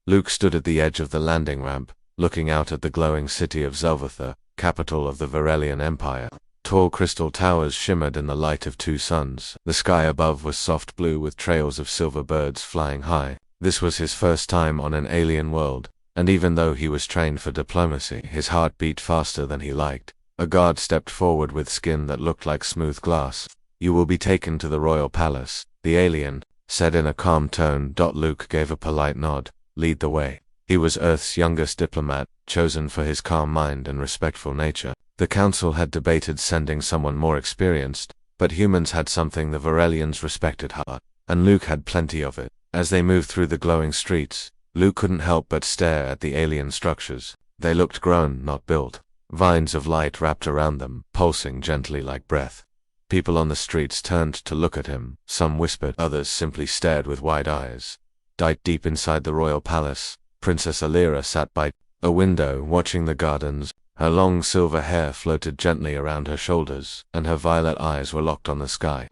Luke stood at the edge of the landing ramp, looking out at the glowing city of Zelvatha, capital of the Varelian Empire. Tall crystal towers shimmered in the light of two suns. The sky above was soft blue with trails of silver birds flying high. This was his first time on an alien world, and even though he was trained for diplomacy, his heart beat faster than he liked. A guard stepped forward with skin that looked like smooth glass. "You will be taken to the royal palace," the alien said in a calm tone. Luke gave a polite nod. "Lead the way." He was Earth's youngest diplomat, chosen for his calm mind and respectful nature. The council had debated sending someone more experienced, but humans had something the Varelians respected hard, and Luke had plenty of it. As they moved through the glowing streets, Luke couldn't help but stare at the alien structures. They looked grown, not built. Vines of light wrapped around them, pulsing gently like breath. People on the streets turned to look at him. Some whispered, others simply stared with wide eyes. Deep inside the royal palace, Princess Alira sat by a window watching the gardens. Her long silver hair floated gently around her shoulders, and her violet eyes were locked on the sky.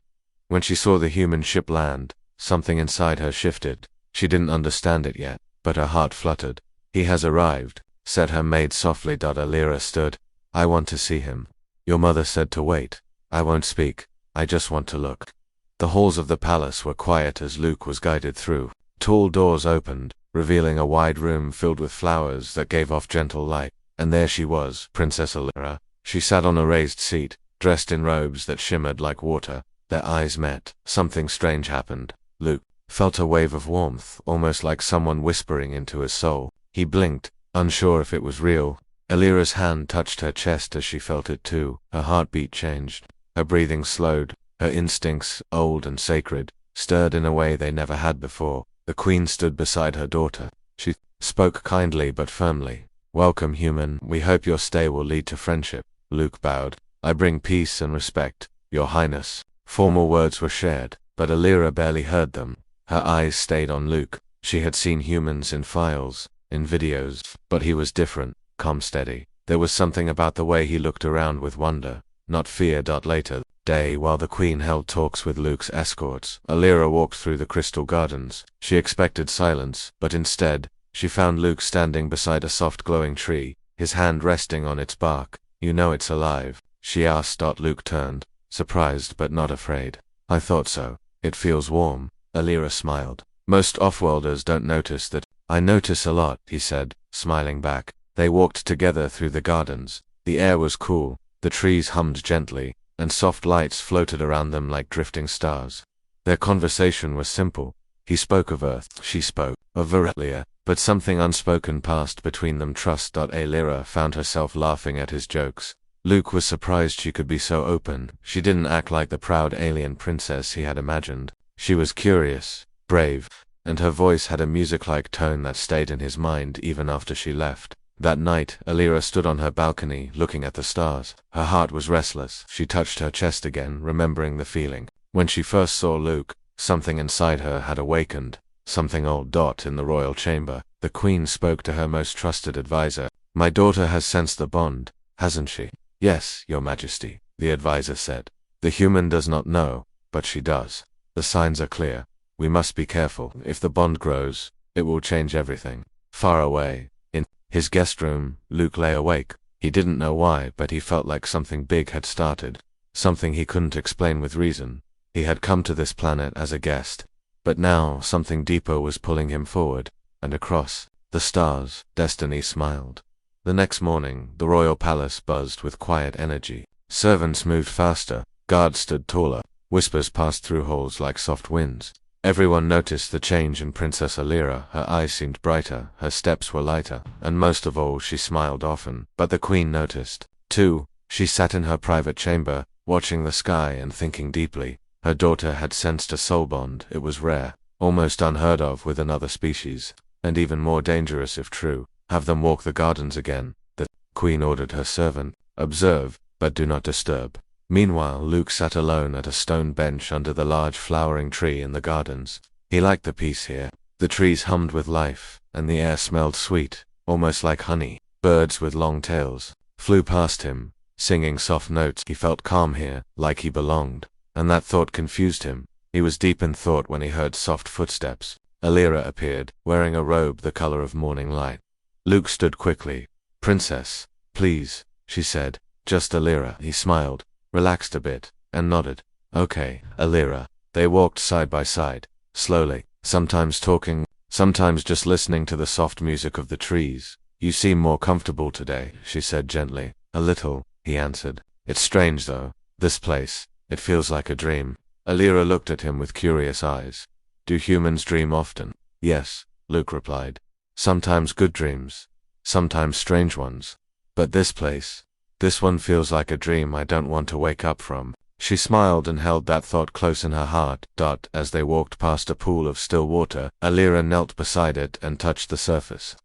When she saw the human ship land, something inside her shifted. She didn't understand it yet, but her heart fluttered. "He has arrived," said her maid softly. Alira stood. "I want to see him." "Your mother said to wait." "I won't speak. I just want to look." The halls of the palace were quiet as Luke was guided through. Tall doors opened, revealing a wide room filled with flowers that gave off gentle light. And there she was, Princess Alira. She sat on a raised seat, dressed in robes that shimmered like water. Their eyes met. Something strange happened. Luke felt a wave of warmth, almost like someone whispering into his soul. He blinked, unsure if it was real. Alira's hand touched her chest as she felt it too. Her heartbeat changed. Her breathing slowed. Her instincts, old and sacred, stirred in a way they never had before. The queen stood beside her daughter. She spoke kindly but firmly. "Welcome, human. We hope your stay will lead to friendship." Luke bowed. "I bring peace and respect, Your Highness." Formal words were shared, but Alira barely heard them. Her eyes stayed on Luke. She had seen humans in files, in videos, but he was different, calm, steady. There was something about the way he looked around with wonder, not fear. Later day, while the queen held talks with Luke's escorts, Alira walked through the crystal gardens. She expected silence, but instead, she found Luke standing beside a soft glowing tree, his hand resting on its bark. "You know it's alive?" she asked. Luke turned, surprised but not afraid. "I thought so. It feels warm." Alira smiled. "Most offworlders don't notice that." "I notice a lot," he said, smiling back. They walked together through the gardens. The air was cool, the trees hummed gently, and soft lights floated around them like drifting stars. Their conversation was simple. He spoke of Earth, she spoke of Varelia, but something unspoken passed between them. Trust. Alira found herself laughing at his jokes. Luke was surprised she could be so open. She didn't act like the proud alien princess he had imagined. She was curious, brave, and her voice had a music-like tone that stayed in his mind even after she left. That night, Alira stood on her balcony, looking at the stars. Her heart was restless. She touched her chest again, remembering the feeling. When she first saw Luke, something inside her had awakened. Something old. In the royal chamber, the queen spoke to her most trusted advisor. "My daughter has sensed the bond, hasn't she?" "Yes, Your Majesty," the advisor said. "The human does not know, but she does. The signs are clear. We must be careful. If the bond grows, it will change everything." Far away, in his guest room, Luke lay awake. He didn't know why, but he felt like something big had started. Something he couldn't explain with reason. He had come to this planet as a guest, but now something deeper was pulling him forward, and across the stars, destiny smiled. The next morning, the royal palace buzzed with quiet energy. Servants moved faster, guards stood taller, whispers passed through halls like soft winds. Everyone noticed the change in Princess Alira. Her eyes seemed brighter, her steps were lighter, and most of all, she smiled often. But the queen noticed, too. She sat in her private chamber, watching the sky and thinking deeply. Her daughter had sensed a soul bond. It was rare, almost unheard of with another species, and even more dangerous if true. "Have them walk the gardens again," the queen ordered her servant. "Observe, but do not disturb." Meanwhile, Luke sat alone at a stone bench under the large flowering tree in the gardens. He liked the peace here. The trees hummed with life, and the air smelled sweet, almost like honey. Birds with long tails flew past him, singing soft notes. He felt calm here, like he belonged. And that thought confused him. He was deep in thought when he heard soft footsteps. Alira appeared, wearing a robe the color of morning light. Luke stood quickly. "Princess, please," she said. "Just Alira." He smiled, relaxed a bit, and nodded. "Okay, Alira." They walked side by side, slowly, sometimes talking, sometimes just listening to the soft music of the trees. "You seem more comfortable today," she said gently. "A little," he answered. "It's strange though. This place, it feels like a dream." Alira looked at him with curious eyes. "Do humans dream often?" "Yes," Luke replied. "Sometimes good dreams, sometimes strange ones. But this place, this one feels like a dream I don't want to wake up from." She smiled and held that thought close in her heart. As they walked past a pool of still water, Alira knelt beside it and touched the surface.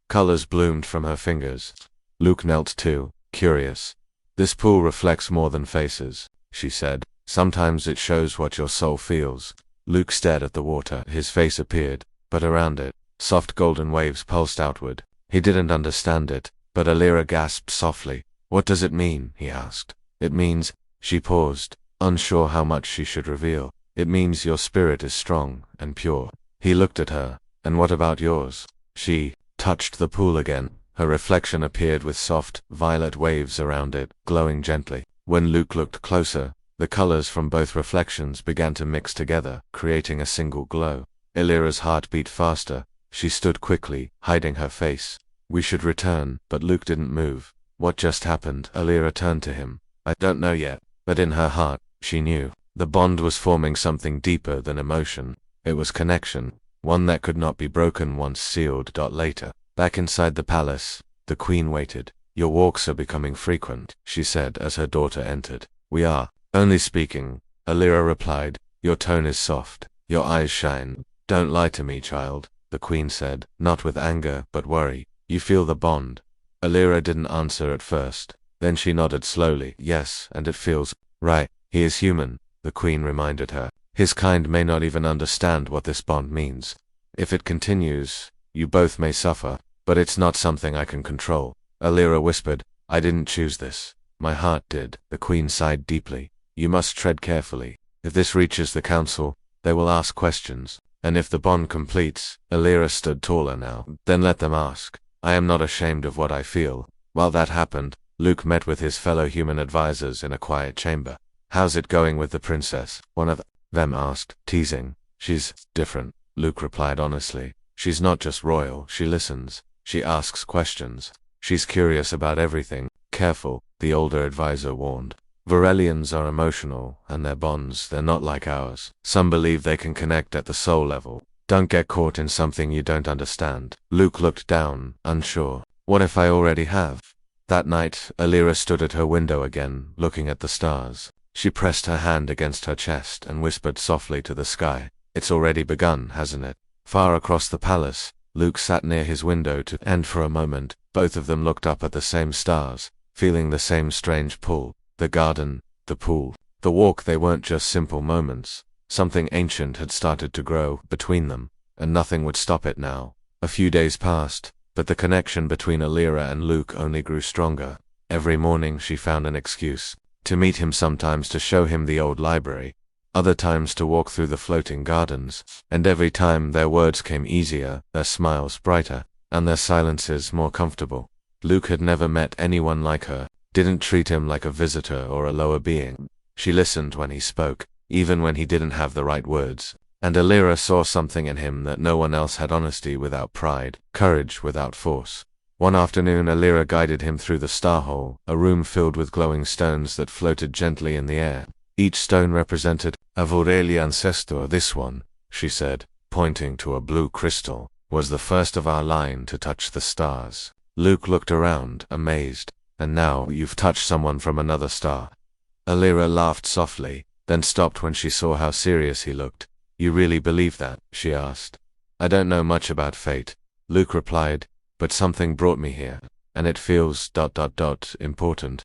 Colors bloomed from her fingers. Luke knelt too, curious. "This pool reflects more than faces," she said. "Sometimes it shows what your soul feels." Luke stared at the water. His face appeared, but around it, soft golden waves pulsed outward. He didn't understand it, but Alira gasped softly. "What does it mean?" he asked. "It means—" She paused, unsure how much she should reveal. "It means your spirit is strong and pure." He looked at her. "And what about yours?" She touched the pool again. Her reflection appeared with soft, violet waves around it, glowing gently. When Luke looked closer, the colors from both reflections began to mix together, creating a single glow. Alira's heart beat faster. She stood quickly, hiding her face. "We should return," but Luke didn't move. "What just happened?" Alira turned to him. "I don't know yet." But in her heart, she knew. The bond was forming something deeper than emotion. It was connection, one that could not be broken once sealed. Later, back inside the palace, the queen waited. "Your walks are becoming frequent," she said as her daughter entered. "We are. Only speaking," Alira replied. "Your tone is soft. Your eyes shine." "Don't lie to me, child," the queen said, not with anger, but worry. "You feel the bond." Alira didn't answer at first. Then she nodded slowly. "Yes, and it feels right." "He is human," the queen reminded her. "His kind may not even understand what this bond means. If it continues, you both may suffer, but it's not something I can control." Alira whispered, "I didn't choose this. My heart did." The queen sighed deeply. "You must tread carefully. If this reaches the council, they will ask questions. And if the bond completes," Alira stood taller now, "then let them ask. I am not ashamed of what I feel." While that happened, Luke met with his fellow human advisors in a quiet chamber. "How's it going with the princess?" one of them asked, teasing. "She's different," Luke replied honestly. "She's not just royal, she listens. She asks questions. She's curious about everything." "Careful," the older advisor warned. "Varelians are emotional, and their bonds, they're not like ours. Some believe they can connect at the soul level. Don't get caught in something you don't understand." Luke looked down, unsure. "What if I already have?" That night, Alira stood at her window again, looking at the stars. She pressed her hand against her chest and whispered softly to the sky. "It's already begun, hasn't it?" Far across the palace, Luke sat near his window and for a moment, both of them looked up at the same stars, feeling the same strange pull. The garden, the pool, the walk, they weren't just simple moments. Something ancient had started to grow between them, and nothing would stop it now. A few days passed, but the connection between Alira and Luke only grew stronger. Every morning she found an excuse. To meet him, sometimes to show him the old library, other times to walk through the floating gardens, and every time their words came easier, their smiles brighter, and their silences more comfortable. Luke had never met anyone like her, didn't treat him like a visitor or a lower being. She listened when he spoke, even when he didn't have the right words. And Alira saw something in him that no one else had: honesty without pride, courage without force. One afternoon Alira guided him through the star hole, a room filled with glowing stones that floated gently in the air. Each stone represented a Voreli ancestor. "This one," she said, pointing to a blue crystal, "was the first of our line to touch the stars." Luke looked around, amazed. "And now you've touched someone from another star." Alira laughed softly, then stopped when she saw how serious he looked. "You really believe that?" she asked. "I don't know much about fate," Luke replied, "but something brought me here, and it feels important."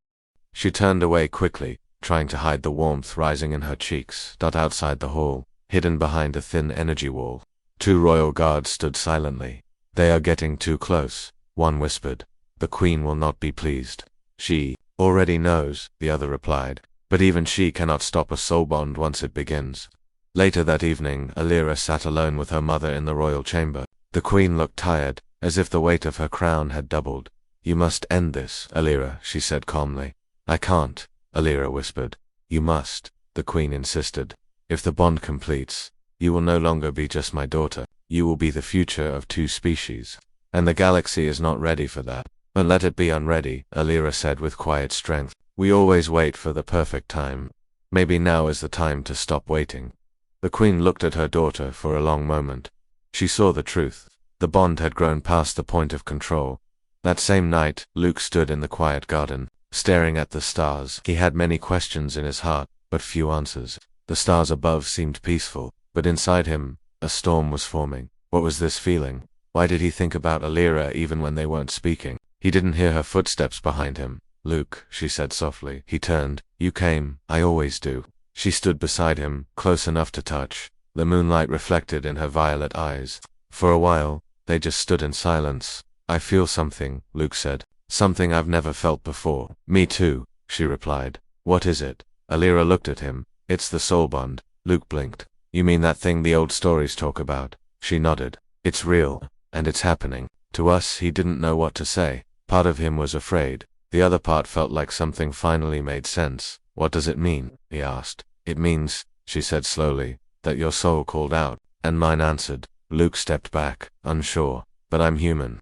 She turned away quickly, trying to hide the warmth rising in her cheeks. Outside the hall, hidden behind a thin energy wall, two royal guards stood silently. "They are getting too close," one whispered. "The queen will not be pleased." "She already knows," the other replied, "but even she cannot stop a soul bond once it begins." Later that evening, Alira sat alone with her mother in the royal chamber. The queen looked tired, as if the weight of her crown had doubled. "You must end this, Alira," she said calmly. "I can't," Alira whispered. "You must," the queen insisted. "If the bond completes, you will no longer be just my daughter. You will be the future of two species. And the galaxy is not ready for that. But let it be unready," Alira said with quiet strength. "We always wait for the perfect time. Maybe now is the time to stop waiting." The queen looked at her daughter for a long moment. She saw the truth. The bond had grown past the point of control. That same night, Luke stood in the quiet garden, staring at the stars. He had many questions in his heart, but few answers. The stars above seemed peaceful, but inside him, a storm was forming. What was this feeling? Why did he think about Alira even when they weren't speaking? He didn't hear her footsteps behind him. "Luke," she said softly. He turned. "You came. I always do." She stood beside him, close enough to touch. The moonlight reflected in her violet eyes. For a while, they just stood in silence. "I feel something," Luke said. "Something I've never felt before." "Me too," she replied. "What is it?" Alira looked at him. "It's the soul bond." Luke blinked. "You mean that thing the old stories talk about?" She nodded. "It's real, and it's happening." To us, he didn't know what to say. Part of him was afraid. The other part felt like something finally made sense. "What does it mean?" he asked. "It means," she said slowly, "that your soul called out, and mine answered." Luke stepped back, unsure. "But I'm human."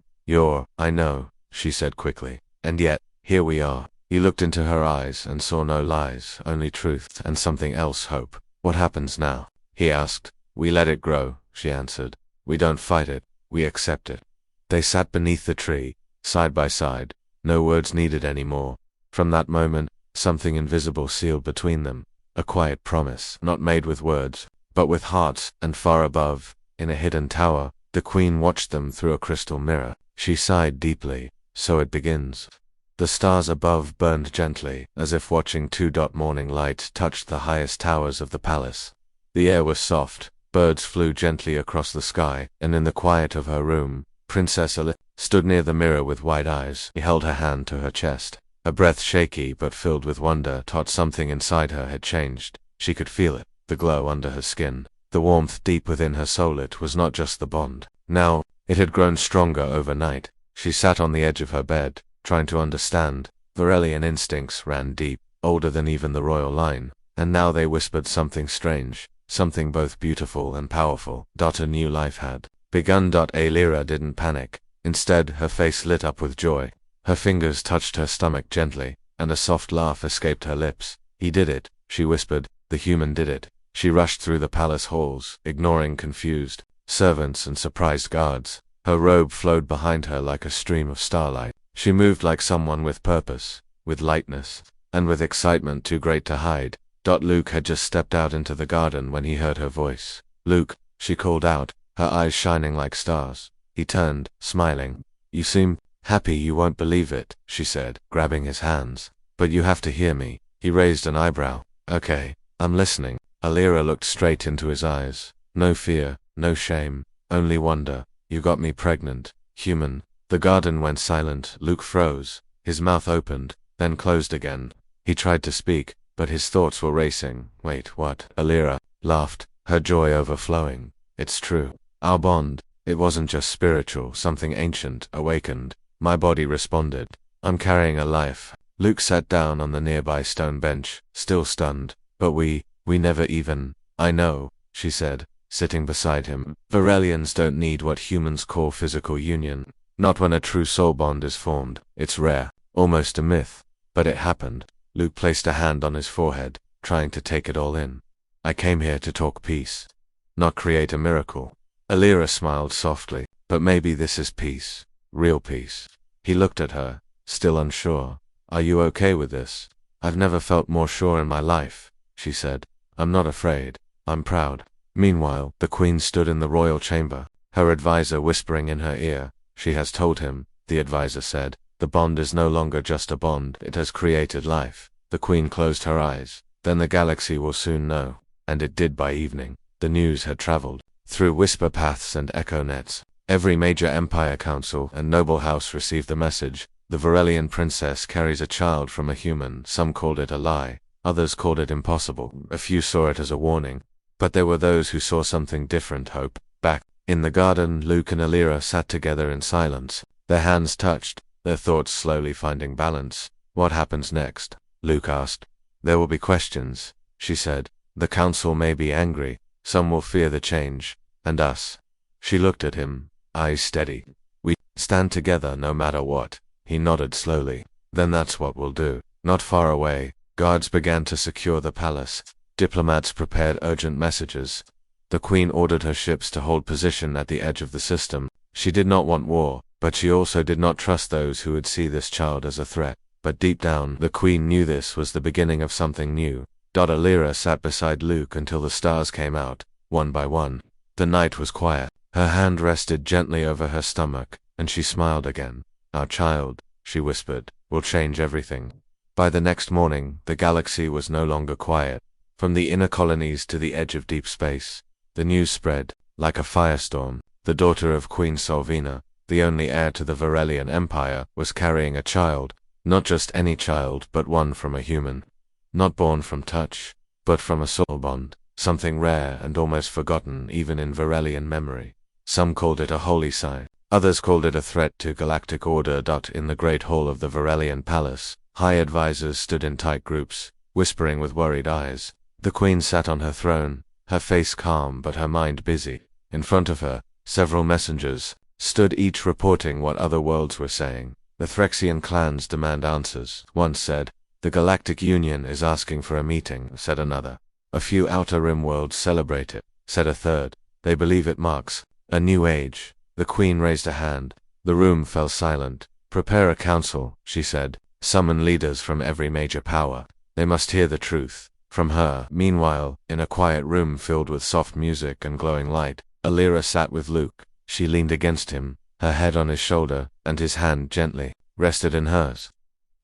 I know," she said quickly. "And yet, here we are." He looked into her eyes and saw no lies, only truth, and something else, hope. "What happens now?" he asked. "We let it grow," she answered. "We don't fight it, we accept it." They sat beneath the tree, side by side. No words needed anymore. From that moment, something invisible sealed between them. A quiet promise, not made with words, but with hearts. And far above, in a hidden tower, the queen watched them through a crystal mirror. She sighed deeply. "So it begins." The stars above burned gently, as if watching morning light touched the highest towers of the palace. The air was soft, birds flew gently across the sky, and in the quiet of her room, Princess Alira stood near the mirror with wide eyes. He held her hand to her chest. Her breath shaky but filled with wonder taught something inside her had changed. She could feel it, the glow under her skin, the warmth deep within her soul. It was not just the bond. Now, it had grown stronger overnight. She sat on the edge of her bed, trying to understand. Varelian instincts ran deep, older than even the royal line, and now they whispered something strange, something both beautiful and powerful. A new life had begun. Alira didn't panic. Instead, her face lit up with joy. Her fingers touched her stomach gently, and a soft laugh escaped her lips. "He did it," she whispered. "The human did it." She rushed through the palace halls, ignoring confused servants and surprised guards. Her robe flowed behind her like a stream of starlight. She moved like someone with purpose, with lightness, and with excitement too great to hide. Luke had just stepped out into the garden when he heard her voice. "Luke," she called out, her eyes shining like stars. He turned, smiling. "You seem happy. You won't believe it," she said, grabbing his hands. "But you have to hear me." He raised an eyebrow. "Okay, I'm listening." Alira looked straight into his eyes. No fear, no shame, only wonder. "You got me pregnant, human." The garden went silent. Luke froze. His mouth opened, then closed again. He tried to speak, but his thoughts were racing. "Wait, what?" Alira laughed, her joy overflowing. "It's true. Our bond, it wasn't just spiritual, something ancient, awakened." My body responded. "I'm carrying a life." Luke sat down on the nearby stone bench, still stunned. "But we never even." "I know," she said, sitting beside him. "Varelians don't need what humans call physical union. Not when a true soul bond is formed. It's rare, almost a myth. But it happened." Luke placed a hand on his forehead, trying to take it all in. "I came here to talk peace, not create a miracle." Alira smiled softly. "But maybe this is peace. Real peace." He looked at her, still unsure. "Are you okay with this?" "I've never felt more sure in my life," she said. "I'm not afraid. I'm proud." Meanwhile, the queen stood in the royal chamber, her advisor whispering in her ear. "She has told him," the advisor said. "The bond is no longer just a bond, it has created life." The queen closed her eyes. "Then the galaxy will soon know." And it did by evening. The news had traveled through whisper paths and echo nets. Every major empire council and noble house received the message. The Varelian princess carries a child from a human. Some called it a lie. Others called it impossible. A few saw it as a warning. But there were those who saw something different. Hope. Back in the garden, Luke and Alira sat together in silence. Their hands touched, their thoughts slowly finding balance. What happens next? Luke asked. There will be questions, she said. The council may be angry, some will fear the change, and us. She looked at him, eyes steady. We stand together no matter what. He nodded slowly. Then that's what we'll do. Not far away, guards began to secure the palace. Diplomats prepared urgent messages. The Queen ordered her ships to hold position at the edge of the system. She did not want war, but she also did not trust those who would see this child as a threat. But deep down, the Queen knew this was the beginning of something new. Alira sat beside Luke until the stars came out, one by one. The night was quiet. Her hand rested gently over her stomach, and she smiled again. Our child, she whispered, will change everything. By the next morning, the galaxy was no longer quiet. From the inner colonies to the edge of deep space, the news spread, like a firestorm. The daughter of Queen Solvina, the only heir to the Varelian Empire, was carrying a child. Not just any child, but one from a human. Not born from touch, but from a soul bond, something rare and almost forgotten even in Varelian memory. Some called it a holy sign, others called it a threat to galactic order. In the great hall of the Varelian palace, high advisors stood in tight groups, whispering with worried eyes. The Queen sat on her throne, her face calm but her mind busy. In front of her, several messengers stood, each reporting what other worlds were saying. The Threxian clans demand answers, one said. The Galactic Union is asking for a meeting, said another. A few Outer Rim worlds celebrate it, said a third. They believe it marks a new age. The Queen raised a hand. The room fell silent. Prepare a council, she said. Summon leaders from every major power. They must hear the truth from her. Meanwhile, in a quiet room filled with soft music and glowing light, Alira sat with Luke. She leaned against him, her head on his shoulder, and his hand gently rested in hers.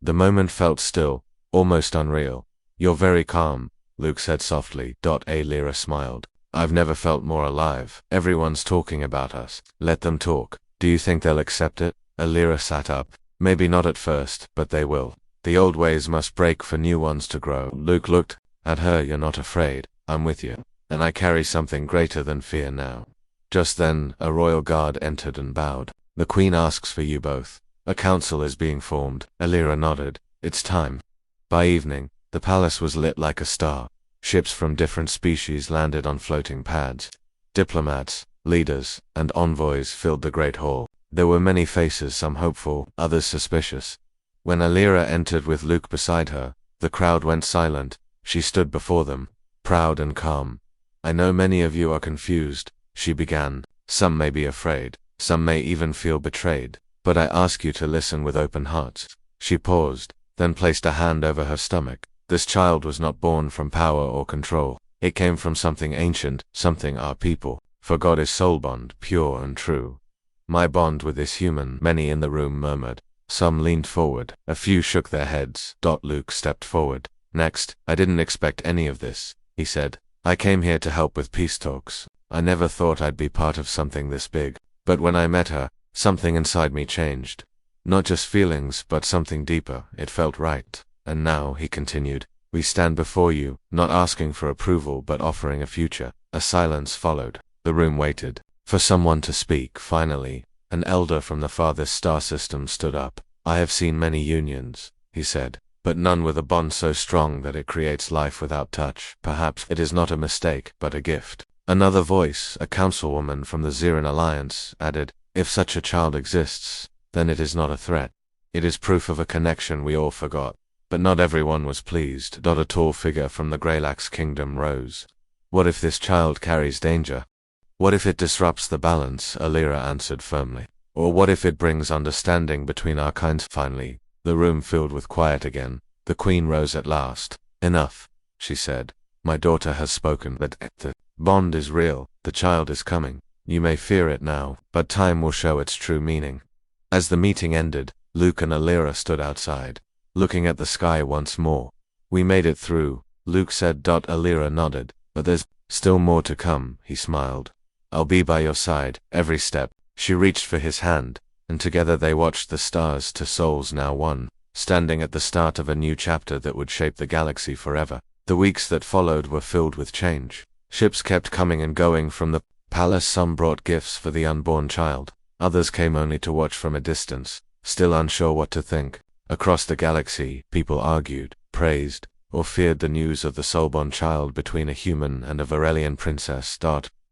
The moment felt still, almost unreal. You're very calm, Luke said softly. Alira smiled. I've never felt more alive. Everyone's talking about us. Let them talk. Do you think they'll accept it? Alira sat up. Maybe not at first, but they will. The old ways must break for new ones to grow. Luke looked at her. You're not afraid. I'm with you. And I carry something greater than fear now. Just then, a royal guard entered and bowed. The Queen asks for you both. A council is being formed. Alira nodded. It's time. By evening, the palace was lit like a star. Ships from different species landed on floating pads. Diplomats, leaders, and envoys filled the great hall. There were many faces, some hopeful, others suspicious. When Alira entered with Luke beside her, the crowd went silent. She stood before them, proud and calm. I know many of you are confused, she began. Some may be afraid, some may even feel betrayed, but I ask you to listen with open hearts. She paused, then placed a hand over her stomach. This child was not born from power or control. It came from something ancient, something our people. For God is soul bond, pure and true. My bond with this human, many in the room murmured. Some leaned forward, a few shook their heads. Luke stepped forward. Next, I didn't expect any of this, he said. I came here to help with peace talks. I never thought I'd be part of something this big. But when I met her, something inside me changed. Not just feelings, but something deeper. It felt right. And now, he continued, we stand before you, not asking for approval but offering a future. A silence followed. The room waited for someone to speak. Finally, an elder from the farthest star system stood up. I have seen many unions, he said, but none with a bond so strong that it creates life without touch. Perhaps it is not a mistake, but a gift. Another voice, a councilwoman from the Xeran Alliance, added, if such a child exists, then it is not a threat. It is proof of a connection we all forgot. But not everyone was pleased. A tall figure from the Greylax kingdom rose. What if this child carries danger? What if it disrupts the balance? Alira answered firmly. Or what if it brings understanding between our kinds? Finally, the room filled with quiet again. The Queen rose at last. Enough, she said. My daughter has spoken. The bond is real. The child is coming. You may fear it now, but time will show its true meaning. As the meeting ended, Luke and Alira stood outside, looking at the sky once more. We made it through, Luke said. Alira nodded. But there's still more to come, he smiled. I'll be by your side, every step. She reached for his hand, and together they watched the stars to souls now one, standing at the start of a new chapter that would shape the galaxy forever. The weeks that followed were filled with change. Ships kept coming and going from the palace. Some brought gifts for the unborn child. Others came only to watch from a distance, still unsure what to think. Across the galaxy, people argued, praised, or feared the news of the soulborn child between a human and a Varelian princess.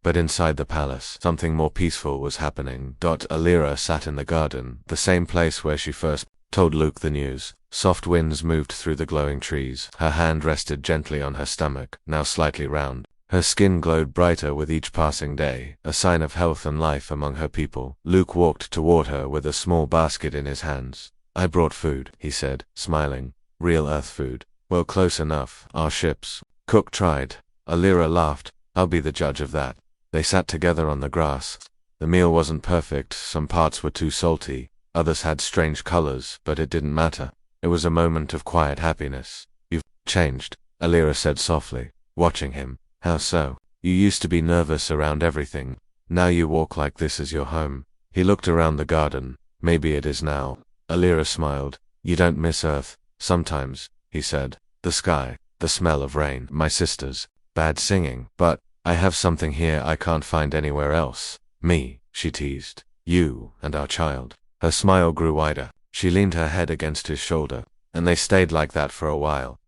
But inside the palace, something more peaceful was happening. Alira sat in the garden, the same place where she first told Luke the news. Soft winds moved through the glowing trees. Her hand rested gently on her stomach, now slightly round. Her skin glowed brighter with each passing day, a sign of health and life among her people. Luke walked toward her with a small basket in his hands. "I brought food," he said, smiling. "Real Earth food." "Well, close enough. Our ships." Cook tried. Alira laughed. "I'll be the judge of that." They sat together on the grass. The meal wasn't perfect. Some parts were too salty. Others had strange colors, but it didn't matter. It was a moment of quiet happiness. "You've changed," Alira said softly, watching him. "How so?" "You used to be nervous around everything. Now you walk like this is your home." He looked around the garden. "Maybe it is now." Alira smiled. "You don't miss Earth?" "Sometimes," he said. "The sky, the smell of rain, my sisters, bad singing. But I have something here I can't find anywhere else." "Me," she teased. "You and our child." Her smile grew wider. She leaned her head against his shoulder, and they stayed like that for a while.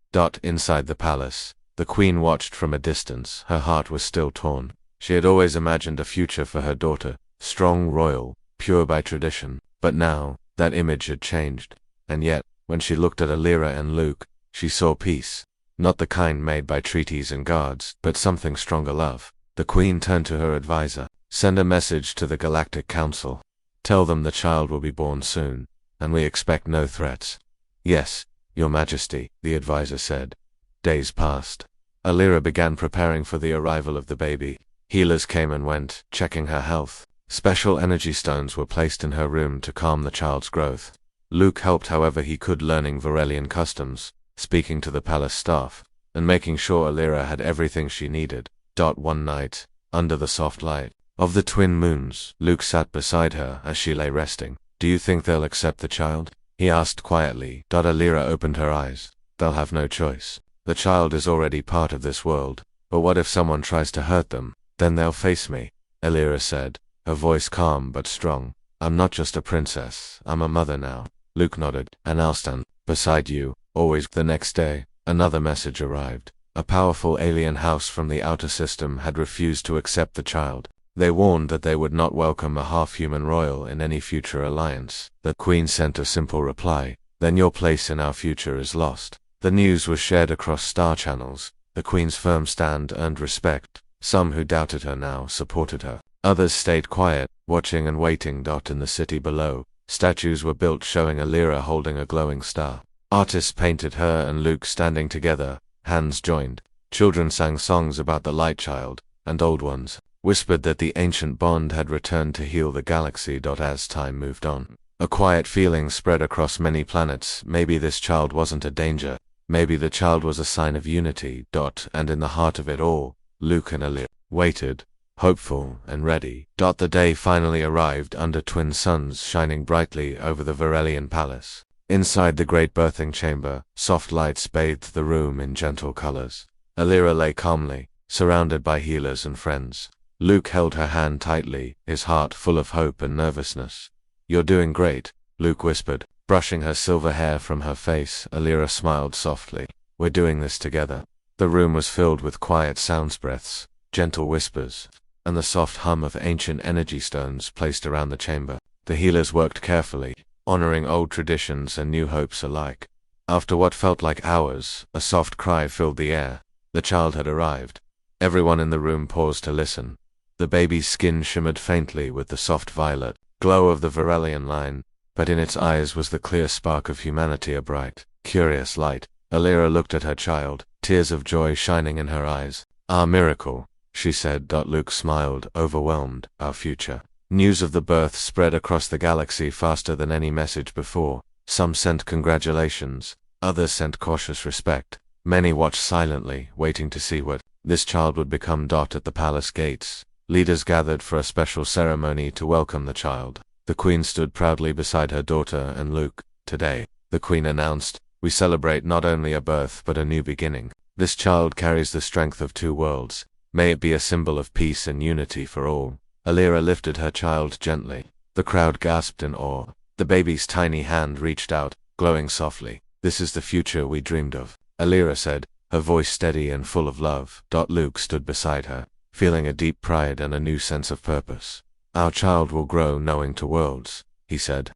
Inside the palace, the queen watched from a distance. Her heart was still torn. She had always imagined a future for her daughter, strong, royal, pure by tradition. But now, that image had changed. And yet, when she looked at Alira and Luke, she saw peace. Not the kind made by treaties and guards, but something stronger: love. The queen turned to her advisor. "Send a message to the Galactic Council. Tell them the child will be born soon, and we expect no threats." "Yes, Your Majesty," the advisor said. Days passed. Alira began preparing for the arrival of the baby. Healers came and went, checking her health. Special energy stones were placed in her room to calm the child's growth. Luke helped however he could, learning Varelian customs, speaking to the palace staff, and making sure Alira had everything she needed. One night, under the soft light of the twin moons, Luke sat beside her as she lay resting. "Do you think they'll accept the child?" he asked quietly. Alira opened her eyes. "They'll have no choice. The child is already part of this world. But what if someone tries to hurt them? Then they'll face me," Alira said, her voice calm but strong. "I'm not just a princess, I'm a mother now." Luke nodded. "And I'll stand beside you, always." The next day, another message arrived. A powerful alien house from the outer system had refused to accept the child. They warned that they would not welcome a half-human royal in any future alliance. The queen sent a simple reply: "Then your place in our future is lost." The news was shared across star channels. The queen's firm stand earned respect. Some who doubted her now supported her. Others stayed quiet, watching and waiting. In the city below, statues were built showing Alira holding a glowing star. Artists painted her and Luke standing together, hands joined. Children sang songs about the light child, and old ones whispered that the ancient bond had returned to heal the galaxy. As time moved on, a quiet feeling spread across many planets. Maybe this child wasn't a danger. Maybe the child was a sign of unity. And in the heart of it all, Luke and Alira waited, hopeful and ready. The day finally arrived, under twin suns shining brightly over the Varelian palace. Inside the great birthing chamber, soft lights bathed the room in gentle colors. Alira lay calmly, surrounded by healers and friends. Luke held her hand tightly, his heart full of hope and nervousness. "You're doing great," Luke whispered, brushing her silver hair from her face. Alira smiled softly. "We're doing this together." The room was filled with quiet sounds, breaths, gentle whispers, and the soft hum of ancient energy stones placed around the chamber. The healers worked carefully, honoring old traditions and new hopes alike. After what felt like hours, a soft cry filled the air. The child had arrived. Everyone in the room paused to listen. The baby's skin shimmered faintly with the soft violet glow of the Varelian line, but in its eyes was the clear spark of humanity, a bright, curious light. Alira looked at her child, tears of joy shining in her eyes. "Our miracle," she said. Luke smiled, overwhelmed. "Our future." News of the birth spread across the galaxy faster than any message before. Some sent congratulations, others sent cautious respect. Many watched silently, waiting to see what this child would become. At the palace gates, leaders gathered for a special ceremony to welcome the child. The queen stood proudly beside her daughter and Luke. "Today," the queen announced, "we celebrate not only a birth but a new beginning. This child carries the strength of two worlds, May it be a symbol of peace and unity for all. Alira lifted her child gently. The crowd gasped in awe. The baby's tiny hand reached out, glowing softly. This is the future we dreamed of, Alira said, her voice steady and full of love. Luke stood beside her, feeling a deep pride and a new sense of purpose. Our child will grow knowing two worlds, he said.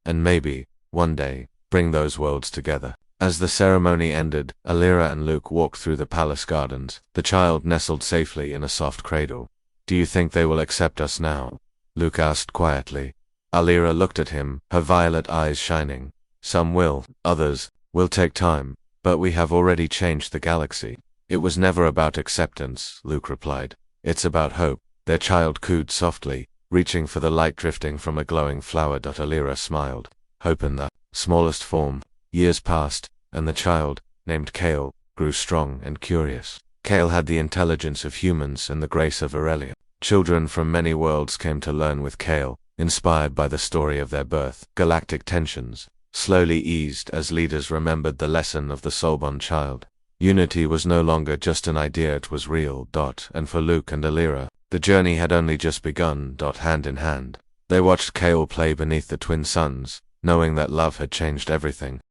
And maybe, one day, bring those worlds together. As the ceremony ended, Alira and Luke walked through the palace gardens, the child nestled safely in a soft cradle. Do you think they will accept us now? Luke asked quietly. Alira looked at him, her violet eyes shining. Some will, others will take time, but we have already changed the galaxy. It was never about acceptance, Luke replied. It's about hope. Their child cooed softly, reaching for the light drifting from a glowing flower. Alira smiled. Hope in the smallest form. Years passed, and the child, named Kale, grew strong and curious. Kale had the intelligence of humans and the grace of Aurelia. Children from many worlds came to learn with Kale, inspired by the story of their birth. Galactic tensions slowly eased as leaders remembered the lesson of the soulbound child. Unity was no longer just an idea, it was real. And for Luke and Alira, the journey had only just begun. Hand in hand, they watched Kale play beneath the twin suns, knowing that love had changed everything.